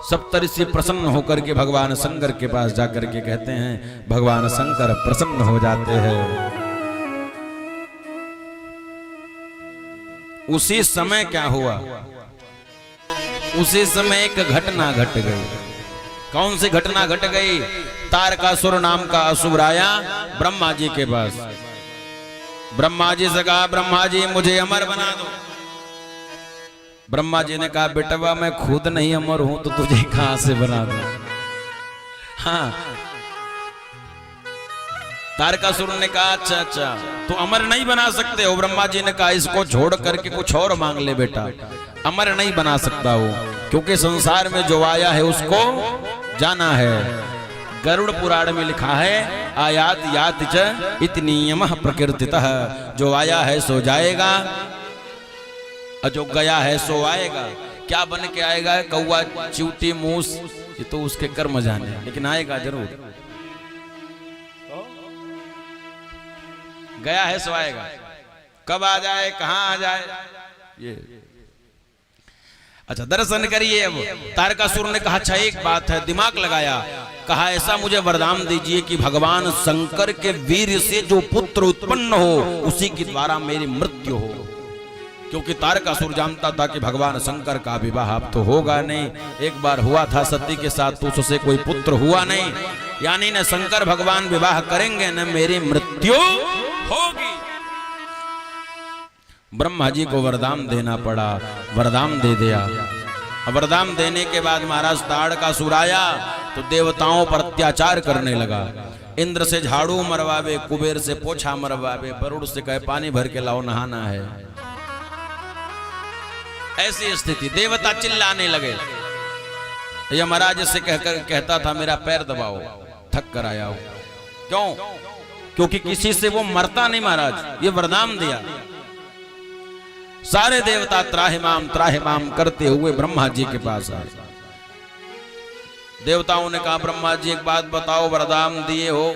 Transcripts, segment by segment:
सप्तऋषि प्रसन्न होकर के भगवान शंकर के पास जाकर के कहते हैं, भगवान शंकर प्रसन्न हो जाते हैं। उसी समय क्या हुआ, उसी समय एक घटना घट गई। कौन सी घटना घट गई? तारकासुर नाम का असुर आया ब्रह्मा जी के पास। ब्रह्मा जी से कहा, ब्रह्मा जी मुझे अमर बना दो। ब्रह्मा जी ने कहा, बेटवा मैं खुद नहीं अमर हूं तो तुझे कहां से बना दूं? हाँ, तारकासुर ने कहा, अच्छा अच्छा तो अमर नहीं बना सकते हो? ब्रह्मा जी ने कहा, इसको छोड़ करके कुछ और मांग ले बेटा, अमर नहीं बना सकता हो, क्योंकि संसार में जो आया है उसको जाना है। गरुड़ पुराण में लिखा है, आयात यात च इति नियमः प्रकृतितः, जो आया है सो जाएगा और जो गया है सो आएगा। क्या बन के आएगा? कौवा, चींटी, मूस, ये तो उसके कर्म जाने, लेकिन आएगा जरूर। गया है सो आएगा, कब आ जाए, कहां आ जाए, ये अच्छा दर्शन करिए। अब तारकासुर ने कहा, अच्छा एक बात है, दिमाग लगाया, कहा ऐसा मुझे वरदान दीजिए कि भगवान शंकर के वीर से जो पुत्र उत्पन्न हो उसी के द्वारा मेरी मृत्यु हो। क्योंकि तारकासुर जानता था कि भगवान शंकर का विवाह अब तो होगा नहीं। एक बार हुआ था सती के साथ, तो उससे कोई पुत्र हुआ नहीं, यानी न शंकर भगवान विवाह करेंगे न मेरी मृत्यु होगी। ब्रह्मा जी को वरदान देना पड़ा, वरदान दे दिया। वरदान देने के बाद महाराज तारकासुर आया तो देवताओं पर अत्याचार करने लगा। इंद्र से झाड़ू मरवावे, कुबेर से पोछा मरवावे, वरुण से कहे पानी भर के लाओ नहाना है। ऐसी स्थिति, देवता चिल्लाने लगे। यमराज से कहता था मेरा पैर दबाओ, थक कर आया हो। क्यों? क्योंकि किसी से वो मरता नहीं महाराज, ये वरदान दिया। सारे देवता त्राहिमाम करते हुए ब्रह्मा जी के पास आए। देवताओं ने कहा, ब्रह्मा जी एक बात बताओ, वरदान दिए हो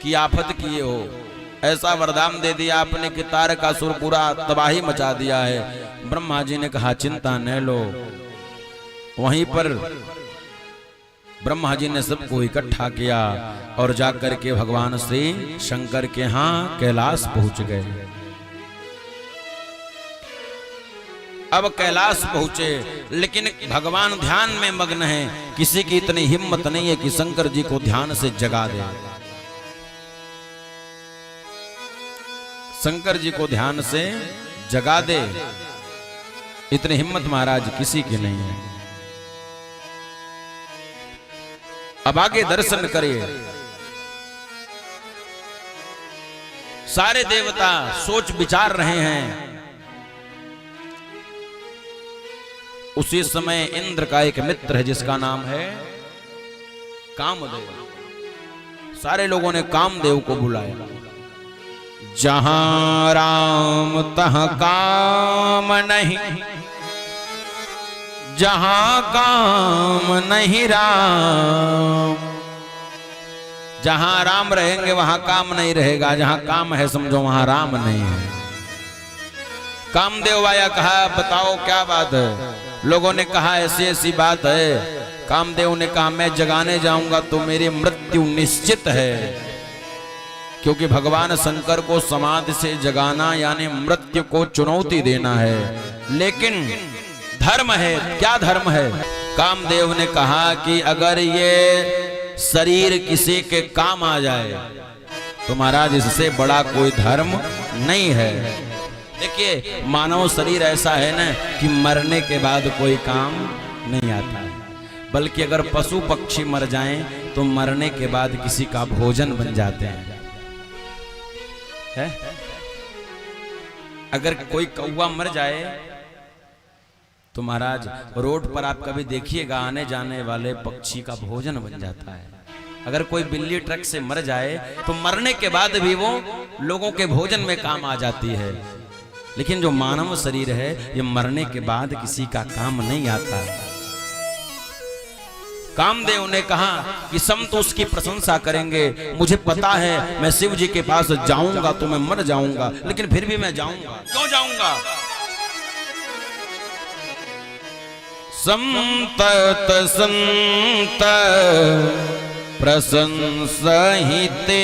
कि आफत किए हो? ऐसा वरदान दे दिया आपने कि तारकासुर पूरा तबाही मचा दिया है। ब्रह्मा जी ने कहा, चिंता न लो। वहीं पर ब्रह्मा जी ने सबको इकट्ठा किया और जाकर के भगवान श्री शंकर के यहाँ कैलाश पहुंच गए। अब कैलाश पहुंचे, लेकिन भगवान ध्यान में मग्न है। किसी की इतनी हिम्मत नहीं है कि शंकर जी को ध्यान से जगा दे। शंकर जी को ध्यान से जगा दे, इतनी हिम्मत महाराज किसी की नहीं है। अब आगे दर्शन करिए। सारे देवता सोच विचार रहे हैं। उसी समय इंद्र का एक मित्र है जिसका नाम है कामदेव। सारे लोगों ने कामदेव को बुलाया। जहां राम तहां काम नहीं, जहां काम नहीं राम। जहां राम रहेंगे वहां काम नहीं रहेगा, जहां काम है समझो वहां राम नहीं है। कामदेव आया, कहा बताओ क्या बात है? लोगों ने कहा ऐसी ऐसी बात है। कामदेव ने कहा मैं जगाने जाऊंगा तो मेरी मृत्यु निश्चित है, क्योंकि भगवान शंकर को समाधि से जगाना यानी मृत्यु को चुनौती देना है। लेकिन धर्म है, क्या धर्म है? कामदेव ने कहा कि अगर ये शरीर किसी के काम आ जाए तो महाराज इससे बड़ा कोई धर्म नहीं है। देखिए मानव शरीर ऐसा है ना कि मरने के बाद कोई काम नहीं आता है, बल्कि अगर पशु पक्षी मर जाएं तो मरने के बाद किसी का भोजन बन जाते हैं। है? अगर कोई कौवा मर जाए तो महाराज रोड पर आप कभी देखिएगा आने जाने वाले पक्षी का भोजन बन जाता है। अगर कोई बिल्ली ट्रक से मर जाए तो मरने के बाद भी वो लोगों के भोजन में काम आ जाती है। लेकिन जो मानव शरीर है ये मरने के बाद किसी का काम नहीं आता। कामदेव ने कहा कि संत उसकी प्रशंसा करेंगे, मुझे पता है मैं शिव जी के पास जाऊंगा तो मैं मर जाऊंगा, लेकिन फिर भी मैं जाऊंगा। क्यों जाऊंगा? संतत संत प्रशंसहिते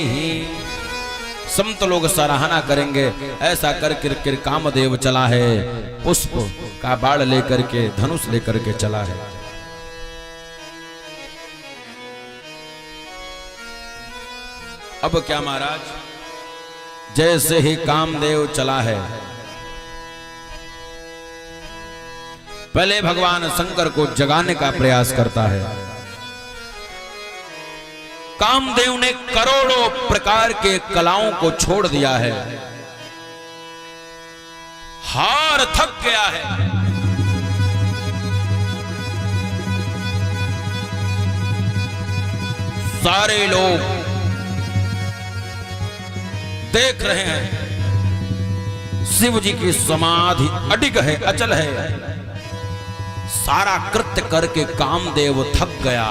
ही। संत लोग सराहना करेंगे। ऐसा कर कामदेव चला है, पुष्प का बाण लेकर के, धनुष लेकर के चला है। अब क्या महाराज, जैसे ही कामदेव चला है, पहले भगवान शंकर को जगाने का प्रयास करता है। कामदेव ने करोड़ों प्रकार के कलाओं को छोड़ दिया है, हार थक गया है। सारे लोग देख रहे हैं, शिव जी की समाधि अडिग है, अचल है। सारा कृत्य करके कामदेव थक गया।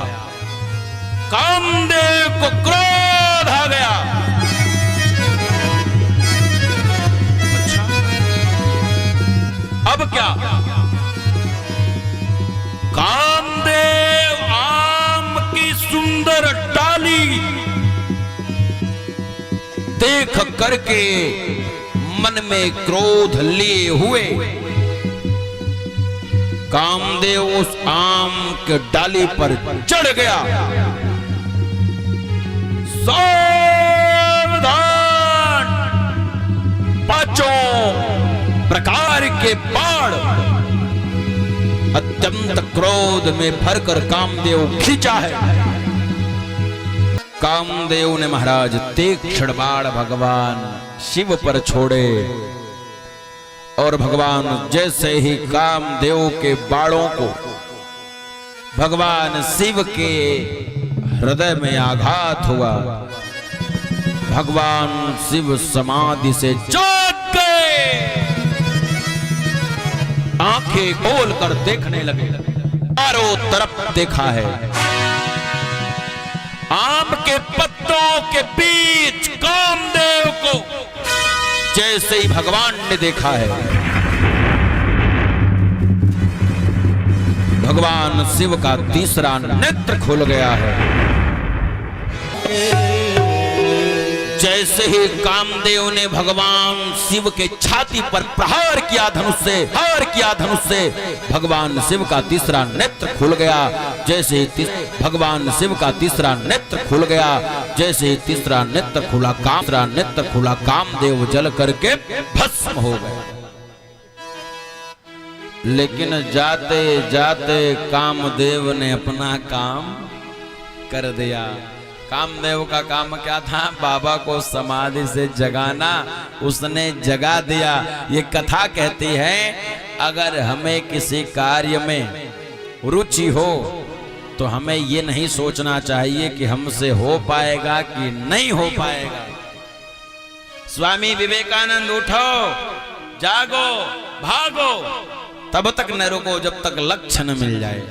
कामदेव को क्रोध आ गया। अच्छा, अब क्या? कामदेव आम की सुंदर डाली देख करके मन में क्रोध लिए हुए कामदेव उस आम के डाली पर चढ़ गया। सावधान! पांचों प्रकार के बाण अत्यंत क्रोध में भरकर कामदेव खींचा है। कामदेव ने महाराज तीक्ष्ण बाण भगवान शिव पर छोड़े और भगवान जैसे ही कामदेव के बाणों को भगवान शिव के हृदय में आघात हुआ, भगवान शिव समाधि से जाग गए। आंखें खोलकर देखने लगे। चारों तरफ देखा है, आम के पत्तों के बीच कामदेव को जैसे ही भगवान ने देखा है, भगवान शिव का तीसरा नेत्र खुल गया है। जैसे ही कामदेव ने भगवान शिव के छाती पर प्रहार किया धनुष से, भगवान शिव का तीसरा नेत्र खुल गया। जैसे ही भगवान शिव का तीसरा नेत्र खुल गया, जैसे ही तीसरा नेत्र खुला, कामदेव जल करके भस्म हो गए। लेकिन जाते जाते कामदेव ने अपना काम कर दिया। कामदेव का काम क्या था? बाबा को समाधि से जगाना। उसने जगा दिया। ये कथा कहती है, अगर हमें किसी कार्य में रुचि हो तो हमें ये नहीं सोचना चाहिए कि हमसे हो पाएगा कि नहीं हो पाएगा। स्वामी विवेकानंद, उठो, जागो, भागो, तब तक न रुको जब तक लक्ष्य न मिल जाए।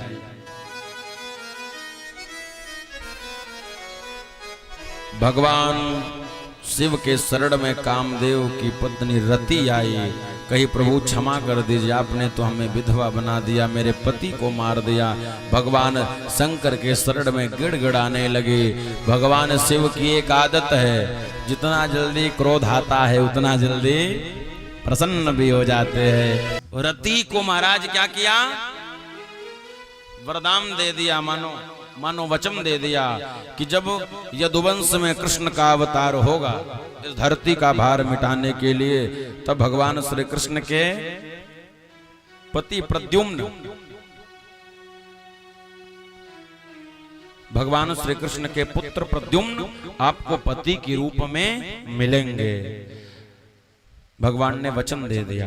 भगवान शिव के शरण में कामदेव की पत्नी रति आई। कही, प्रभु क्षमा कर दीजिए, आपने तो हमें विधवा बना दिया, मेरे पति को मार दिया। भगवान शंकर के शरण में गिड़गिड़ाने लगे। भगवान शिव की एक आदत है, जितना जल्दी क्रोध आता है उतना जल्दी प्रसन्न भी हो जाते हैं। रति को महाराज क्या किया? वरदान दे दिया, मानो वचन दे दिया कि जब यदुवंश में कृष्ण का अवतार होगा इस धरती का भार मिटाने के लिए, तब भगवान श्री कृष्ण के पति प्रद्युम्न, भगवान श्री कृष्ण के पुत्र प्रद्युम्न आपको पति के रूप में मिलेंगे। भगवान ने वचन दे दिया।